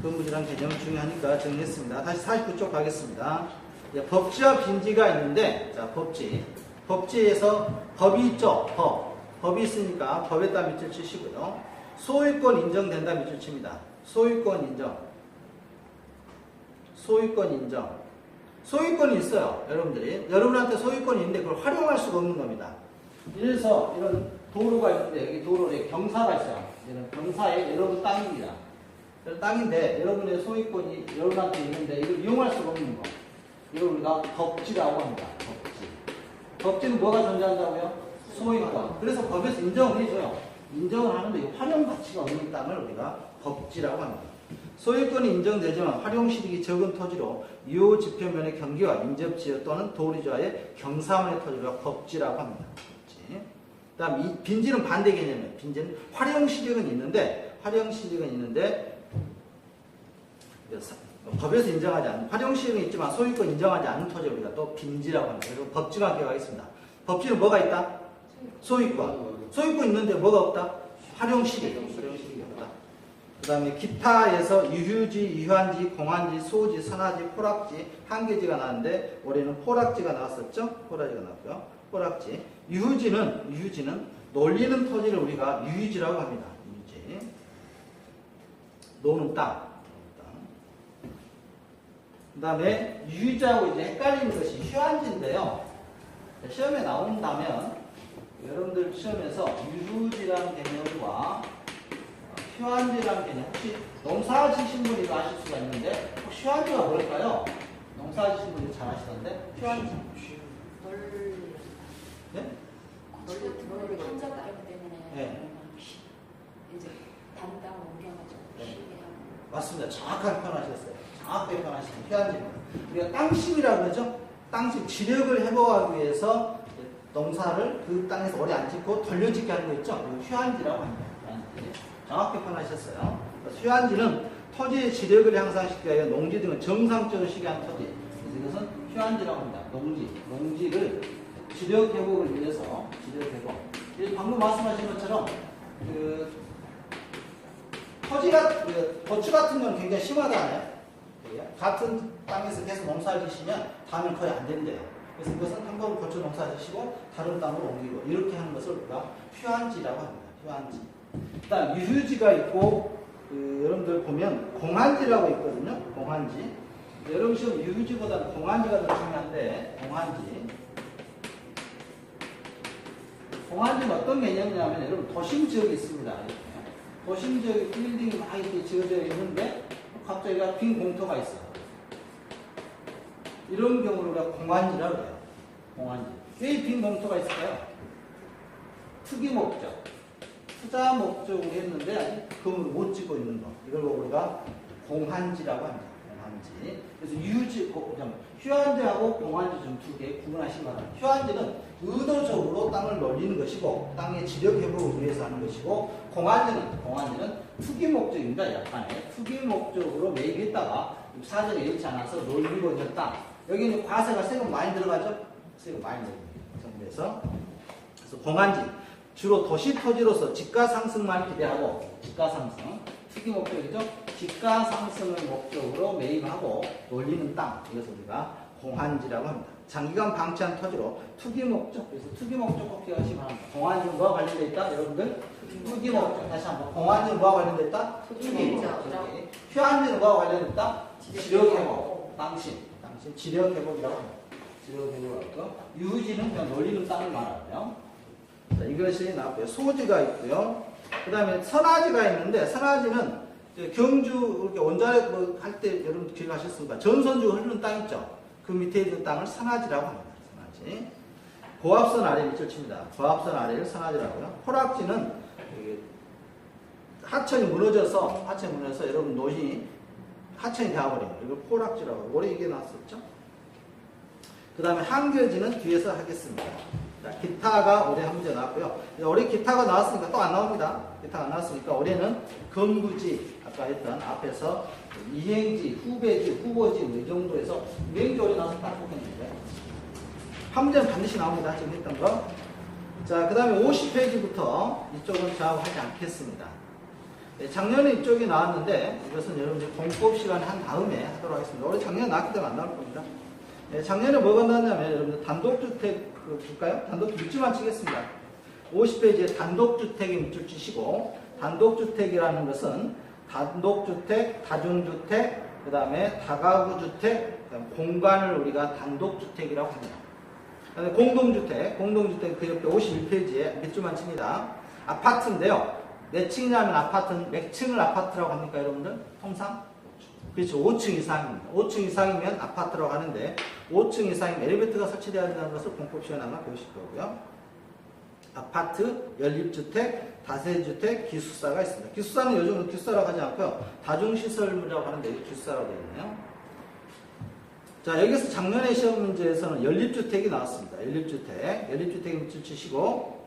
건부지란 개념 중요하니까 정리했습니다. 다시 49쪽 가겠습니다. 법지와 빈지가 있는데, 자, 법지에서 법이 있죠. 법이 있으니까 법에다 밑줄 치시고요. 소유권 인정된다 밑줄 칩니다. 소유권 인정. 소유권이 있어요. 여러분한테 소유권이 있는데 그걸 활용할 수가 없는 겁니다. 이래서 이런 도로가 있는데 여기 도로에 경사가 있어요. 이런 경사에 여러분 땅입니다. 땅인데 여러분의 소유권이 여러분한테 있는데 이걸 이용할 수가 없는 거. 이걸 우리가 법지라고 합니다. 법지는 뭐가 존재한다고요? 소유권. 그래서 법에서 인정을 해줘요. 인정을 하는데 활용 가치가 없는 땅을 우리가 법지라고 합니다. 소유권이 인정되지만 활용실익이 적은 토지로 유효 지표면의 경계와 인접지역 또는 도리지와의 경사원의 토지로 법지라고 합니다. 법지. 그다음 이 빈지는 반대 개념이에요. 빈지는 활용실익은 있는데 법에서 인정하지 않는, 활용시행은 있지만 소유권 인정하지 않는 토지를 우리가 또 빈지라고 합니다. 그리고 법지만 기억하겠습니다. 법지는 뭐가 있다? 소유권. 소유권 있는데 뭐가 없다? 활용시행이 없다. 그 다음에 기타에서 유휴지, 유한지, 공한지, 소지, 선화지, 포락지, 한계지가 나왔는데 올해는 포락지가 나왔었죠? 포락지가 나왔고요. 포락지. 유휴지는 놀리는 토지를 우리가 유휴지라고 합니다. 유휴지. 노는 땅. 그 다음에 유유지하고 이제 헷갈리는 것이 휴한지인데요. 시험에 나온다면 여러분들 시험에서 유유지라는 개념과 휴한지라는 개념, 혹시 농사 지신 분이 아실 수가 있는데 혹시 휴한지가 뭘까요? 농사 지신 분이 잘 아시던데 휴한지. 네? 원래 환자가 때문에 네. 이제 다른 땅을 옮겨가지고 네. 맞습니다. 정확하게 표현하셨어요. 정확하게 표현하시면 휴한지입니다. 우리가 땅심이라고 그러죠. 땅심, 지력을 회복하기 위해서 농사를 그 땅에서 오래 안 짓고 돌려짓게 하는 거 있죠. 이거 휴한지라고 합니다. 휴한지. 정확히 표현하셨어요. 휴한지는 토지의 지력을 향상시키기 위해 농지 등을 정상적으로 시기한 토지. 그래서 이것은 휴한지라고 합니다. 농지를 지력 회복을 위해서 지력 회복. 방금 말씀하신 것처럼 그 토지가 고추 같은 경우는 굉장히 심하잖아요. 같은 땅에서 계속 농사를 지시면 다음엔 거의 안 된대요. 그래서 이것은 한 번 고추 농사 지시고 다른 땅으로 옮기고 이렇게 하는 것을 우리가 휴한지라고 합니다. 휴한지. 일단 유휴지가 있고 여러분들 보면 공한지라고 있거든요. 공한지. 여러분 시험 유휴지보다는 공한지가 더 중요한데 공한지는 어떤 개념이냐면 여러분 도심 지역이 있습니다. 도심 지역에 빌딩이 많이 이렇게 지어져 있는데 갑자기 빈 공터가 있어요. 이런 경우를 우리가 공한지라고 해요. 공한지. 왜 빈 공터가 있을까요? 투기 목적. 투자 목적으로 했는데 아직 건물을 못 짓고 있는 거. 이걸 우리가 공한지라고 합니다. 공한지. 그래서 휴한지하고 공한지 좀 두 개 구분하시기 바랍니다. 휴한지는 의도적으로 땅을 놀리는 것이고 땅의 지력 회복을 위해서 하는 것이고 공한지는 투기 목적입니다. 약간의 투기 목적으로 매입했다가 사정이 이렇지 않아서 놀리고 있는 땅. 여기는 과세가 세금 많이 들어가죠? 세금 많이 들어갑니다. 정부에서. 그래서 공한지 주로 도시 토지로서 집가 상승만 기대하고 집가 상승 투기 목적이죠. 집가 상승을 목적으로 매입하고 놀리는 땅. 이것을 우리가 공한지라고 합니다. 장기간 방치한 토지로 투기 목적. 그래서 투기 목적 꼭 기억하시기 바랍니다. 공한지는 뭐와 관련되어 있다? 여러분들? 투기 목적. 다시 한번. 공한지는 뭐와 관련되어 있다? 투기 목적. 휴한지는 뭐와 관련되어 있다? 지력 회복. 당신 지력 회복이라고 합니다. 지력 회복이라고. 유지는 그냥 놀리는 땅을 말하고요. 자, 이것이 나왔고요. 소지가 있고요. 그 다음에 선화지가 있는데 선화지는 경주 이렇게 원자력 할 때 여러분 기억하셨습니까? 전선주가 흐르는 땅 있죠. 그 밑에 있는 땅을 선화지라고 합니다. 선화지. 고압선 아래 밑을 칩니다. 고압선 아래를 선화지라고요. 포락지는 하천이 무너져서 여러분 노인이 하천이 되어버립니다. 이걸 포락지라고 하고 올해 이게 나왔었죠. 그 다음에 한겨지는 뒤에서 하겠습니다. 자, 기타가 올해 한 문제 나왔고요. 올해 기타가 나왔으니까 또 안 나옵니다. 기타가 안 나왔으니까 올해는 건부지 아까 했던 앞에서 이행지, 후배지, 후보지 이 정도에서 이행지 올해 나와서 딱 뽑혔는데 한 문제는 반드시 나옵니다. 지금 했던 거. 자, 그 다음에 50페이지부터 이쪽은 작업하지 않겠습니다. 네, 작년에 이쪽이 나왔는데 이것은 여러분들 공법 시간에 한 다음에 하도록 하겠습니다. 올해 작년에 나왔기 때문에 안 나올 겁니다. 네, 작년에 뭐가 나왔냐면 여러분들 단독주택 볼까요? 단독주택 밑줄만 치겠습니다. 50페이지에 단독주택의 밑줄 치시고 단독주택이라는 것은 단독주택, 다중주택, 그 다음에 다가구주택, 그다음에 공간을 우리가 단독주택이라고 합니다. 공동주택 그 옆에 51페이지에 밑줄만 칩니다. 아파트인데요. 몇 층이냐면 아파트는 몇 층을 아파트라고 합니까 여러분들? 통상? 그렇죠. 5층 이상입니다. 5층 이상이면 아파트라고 하는데 5층 이상이면 엘리베이터가 설치되어야 된다는 것을 공법 시간에 아마 배우실 거고요. 아파트, 연립주택, 다세주택, 기숙사가 있습니다. 기숙사는 요즘은 기숙사라고 하지 않고요. 다중시설물이라고 하는데 기숙사라고 되어 있네요. 자, 여기서 작년에 시험 문제에서는 연립주택이 나왔습니다. 연립주택 밑줄 치시고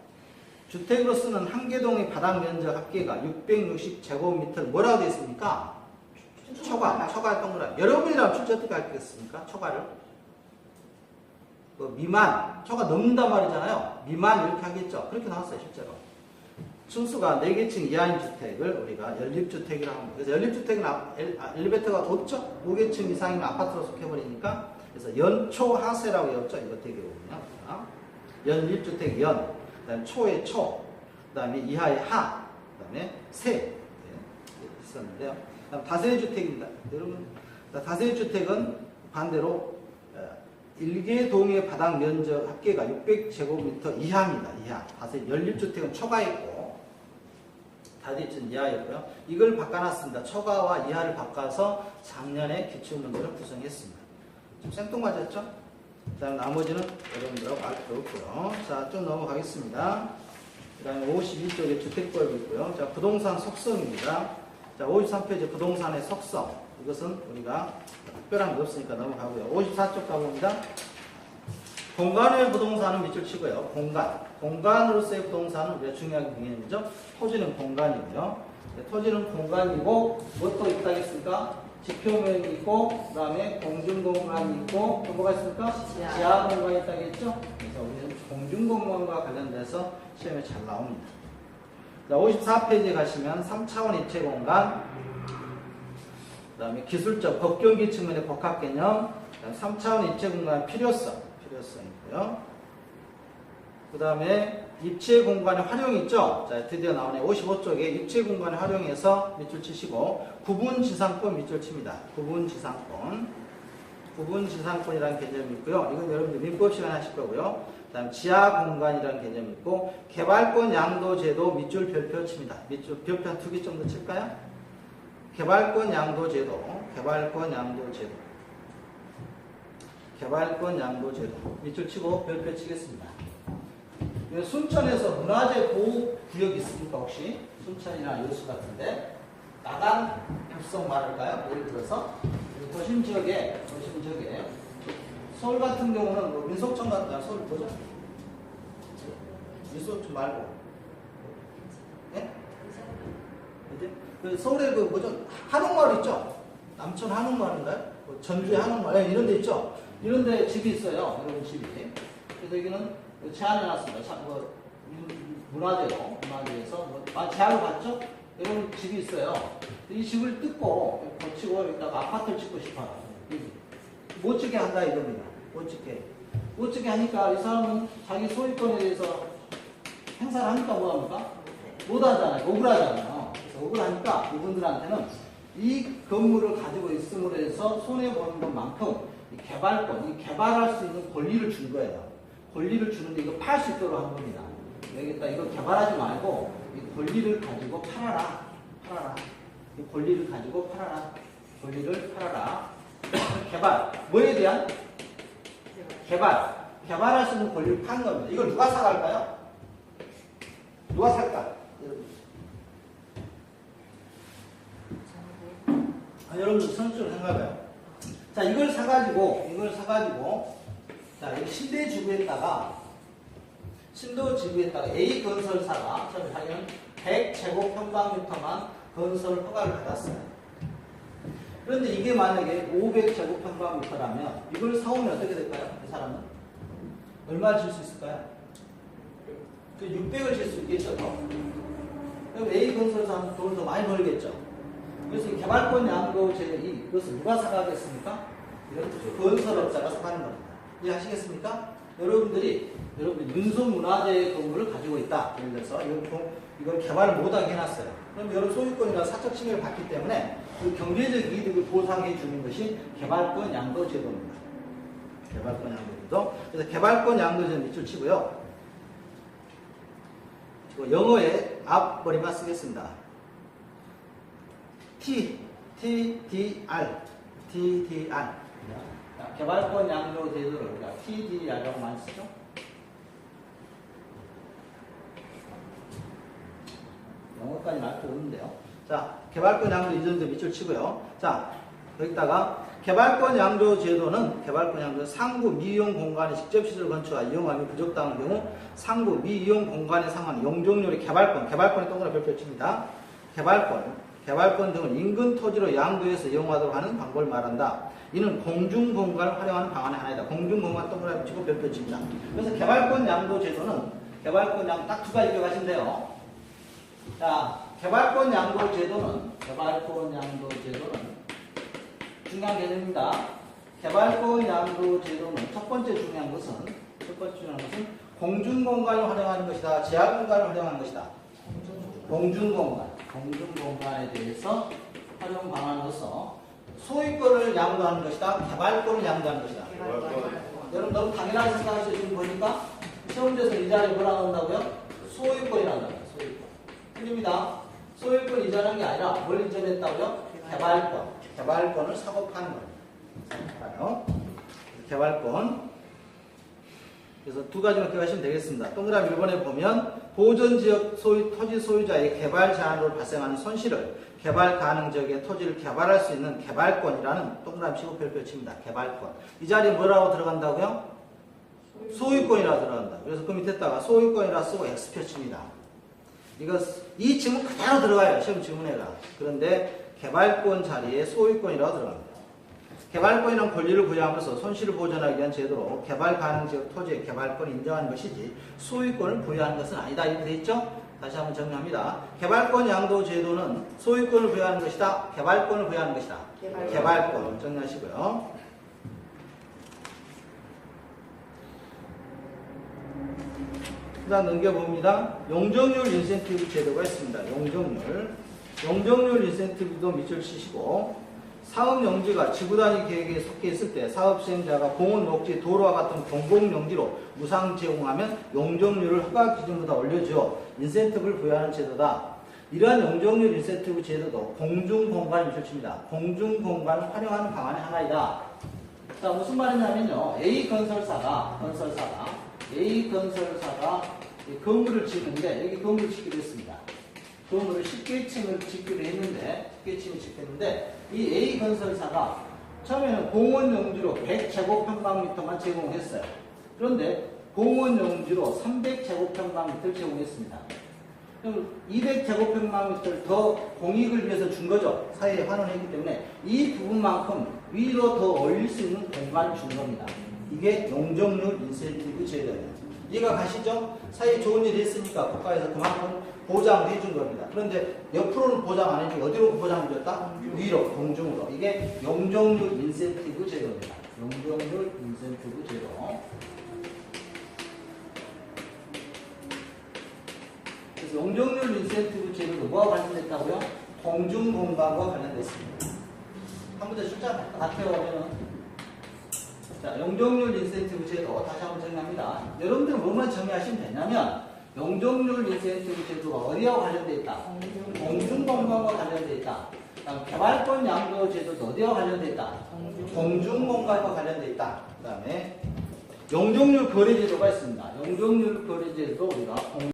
주택으로 쓰는 한계동의 바닥 면적 합계가 660제곱미터 뭐라고 되어 있습니까? 초과 동그라미. 여러분이라면 출제 어떻게 하겠습니까? 초과를 미만, 초과 넘는단 말이잖아요. 미만 이렇게 하겠죠. 그렇게 나왔어요 실제로. 층수가 4개층 이하인 주택을 우리가 연립주택이라고 합니다. 그래서 연립주택은 엘리베이터가 없죠. 5개층 이상이면 아파트로 속해버리니까 그래서 연초하세라고 외웠죠. 이거 되게거든요. 연립주택 연, 그 다음에 초의 초, 그 다음에 이하의 하, 그 다음에 세 있었는데요. 다음 다세주택입니다. 여러분, 다세주택은 반대로 1개 동의 바닥 면적 합계가 600제곱미터 이하입니다. 이하. 연립주택은 초과했고 다세주택은 이하였고요. 이걸 바꿔놨습니다. 초과와 이하를 바꿔서 작년에 기출문제를 구성했습니다. 좀 생뚱맞았죠? 그 다음 나머지는 여러분들하고 알 필요 없고요. 자, 좀 넘어가겠습니다. 그 다음에 52쪽에 주택법이 있고요. 자, 부동산 속성입니다. 자, 53페이지 부동산의 속성. 이것은 우리가 특별한 게 없으니까 넘어가고요. 54쪽 가봅니다. 공간의 부동산은 밑줄 치고요. 공간으로서의 부동산은 우리가 중요하게 개념이죠. 토지는 공간이고요. 토지는 공간이고, 무엇도 있다 했습니까? 지표면이 있고, 그 다음에 공중공간이 있고, 또 뭐가 있습니까? 지하. 지하 공간이 있다겠죠? 그래서 우리는 공중공간과 관련돼서 시험에 잘 나옵니다. 자, 54페이지에 가시면 3차원 입체 공간, 그 다음에 기술적, 법경기 측면의 복합 개념, 3차원 입체 공간 필요성 있고요. 그 다음에 입체 공간의 활용이 있죠? 자, 드디어 나오네. 55쪽에 입체 공간의 활용해서 밑줄 치시고, 구분지상권 밑줄 칩니다. 구분지상권이라는 개념이 있고요. 이건 여러분들 민법 시간에 하실 거고요. 그 다음 지하 공간이라는 개념이 있고, 개발권 양도 제도 밑줄 별표 칩니다. 밑줄 별표 한 2개 정도 칠까요? 개발권 양도 제도 밑줄 치고 별표 치겠습니다. 순천에서 문화재 보호 구역이 있습니까 혹시? 순천이나 여수 같은데 나간 흡성 말할까요? 예를 들어서 도심 지역에 서울 같은 경우는 뭐 민속촌 같은 데 서울 뭐죠? 민속촌 말고 예? 그 서울에 그 뭐죠? 한옥마을 있죠? 남천 한옥마을인가요? 전주에 한옥마을 이런 데 있죠? 이런 데 집이 있어요. 이런 집이. 그래서 여기는 제안해놨습니다. 문화재에서 제안을 받죠? 이런 집이 있어요. 이 집을 뜯고 고치고 여기다가 아파트를 짓고 싶어요. 못 짓게 한다 이겁니다. 못 짓게 하니까 이 사람은 자기 소유권에 대해서 행사를 하니까 뭐합니까? 못 하잖아요. 억울하잖아요. 그래서 억울하니까 이분들한테는 이 건물을 가지고 있음으로 해서 손해보는 것만큼 이 개발할 수 있는 권리를 준 거예요. 권리를 주는데 이거 팔 수 있도록 한 겁니다. 여기다 이거 개발하지 말고 이 권리를 가지고 팔아라. 이 권리를 가지고 팔아라. 개발. 뭐에 대한? 개발할 수 있는 권리를 파는 겁니다. 이걸 누가 사갈까요? 누가 살까? 여러분들 선수를 생각해요. 자, 이걸 사가지고 자, 이 신도지구에다가 A 건설사가 처음에 자기는 100제곱평방미터만 건설 허가를 받았어요. 그런데 이게 만약에 500제곱평방미터라면 이걸 사오면 어떻게 될까요? 이 사람은 얼마 질 수 있을까요? 600을 질 수 있겠죠. 그럼 A 건설사는 돈을 더 많이 벌겠죠. 그래서 개발권 양도제 이것을 누가 사가겠습니까? 이런 건설업자가 사가는 겁니다. 이해하시겠습니까? 여러분들이 민속문화재 건물을 가지고 있다. 예를 들어서 이걸 개발을 못하게 해놨어요. 그럼 여러분 소유권이나 사적 침해를 받기 때문에 그 경제적 이득을 보상해 주는 것이 개발권 양도 제도입니다. 그래서 개발권 양도 제도 밑줄 치고요. 영어의 앞머리만 쓰겠습니다. TDR. 개발권 양도 제도를 우리가 TDR이라고 많이 쓰죠. 영어까지 알 수 없는데요. 자, 개발권 양도 이전제 밑줄 치고요. 자, 여기다가 개발권 양도 제도는 상부 미이용 공간에 직접 시설을 건축하여 이용하기 부적당한 경우 상부 미이용 공간에 상한 용적률의 개발권에 동그라미 별표 칩니다. 개발권 등을 인근 토지로 양도해서 이용하도록 하는 방법을 말한다. 이는 공중공간을 활용하는 방안의 하나이다. 공중공간 동그라미 치고 별표 칩니다. 그래서 개발권 양도 제도는 딱 두 가지 기억하시면 돼요. 자, 개발권 양도 제도는 중요한 개념입니다. 개발권 양도 제도는 첫 번째 중요한 것은 공중공간을 활용하는 것이다. 지하공간을 활용하는 것이다. 공중공간에 대해서 활용 방안으로서 소유권을 양도하는 것이다. 개발권을 양도하는 것이다. 여러분 너무 당연하게 생각하시죠. 지금 보니까 시험지에서 이 자리에 뭐라 나온다고요? 소유권이라고 합니다. 틀립니다. 소유권 이전한 게 아니라 뭘 이전했다고요? 개발권을 사고 파는 겁니다. 개발권. 그래서 두 가지만 기억하시면 되겠습니다. 동그라미 1번에 보면 보전지역 토지 소유자의 개발 제한으로 발생하는 손실을 개발 가능 지역의 토지를 개발할 수 있는 개발권이라는 동그라미 치고 별표 칩니다. 개발권. 이 자리에 뭐라고 들어간다고요? 소유권이라 들어간다. 그래서 그 밑에다가 소유권이라 쓰고 X표 칩니다. 이 지문 그대로 들어가요. 시험 지문에가. 그런데 개발권 자리에 소유권이라고 들어갑니다. 개발권이란 권리를 부여하면서 손실을 보전하기 위한 제도로 개발 가능 지역 토지의 개발권을 인정하는 것이지 소유권을 부여하는 것은 아니다. 이렇게 되어 있죠? 다시 한번 정리합니다. 개발권 양도 제도는 소유권을 부여하는 것이다. 개발권을 부여하는 것이다. 개발권 정리하시고요. 그 다음 넘겨봅니다. 용적률 인센티브 제도가 있습니다. 용적률 인센티브도 밑줄 치시고 사업 용지가 지구단위 계획에 속해 있을 때 사업 시행자가 공원, 녹지, 도로와 같은 공공용지로 무상 제공하면 용적률을 허가 기준보다 올려줘 인센티브를 부여하는 제도다. 이러한 용적률 인센티브 제도도 공중공간 밑줄칩니다. 공중공간을 활용하는 방안의 하나이다. 자, 무슨 말이냐면요. A건설사가 건물을 짓는데 여기 건물을 짓기로 했습니다. 건물을 10개층을 짓기로 했는데 이 A건설사가 처음에는 공원 용지로 100제곱평방미터만 제공했어요. 그런데 공원 용지로 300제곱평방미터를 제공했습니다. 그럼 200제곱평방미터를 더 공익을 위해서 준 거죠. 사회에 환원했기 때문에 이 부분만큼 위로 더 올릴 수 있는 공간을 준 겁니다. 이게 용적률 인센티브 제도예요. 이해가 가시죠? 사회에 좋은 일이 있으니까 국가에서 그만큼 보장을 해준 겁니다. 그런데 옆으로는 보장 안 해주고 어디로 보장을 줬다? 위로, 공중으로. 이게 용적률 인센티브 제도입니다. 용적률 인센티브 제도. 그래서 용적률 인센티브 제도도 뭐와 관련됐다고요? 공중공간과 관련됐습니다. 한 번 더 숫자 다 태워가면은 자, 용적률 인센티브 제도 다시 한번 정리합니다. 여러분들은 뭐만 정리하시면 되냐면 용적률 인센티브 제도가 어디와 관련되어 있다? 공중공간과 관련되어 있다. 그다음 개발권 양도 제도도 어디와 관련되어 있다? 공중공간과 관련되어 있다. 그 다음에 용적률 거래 제도가 있습니다. 용적률 거래 제도 우리가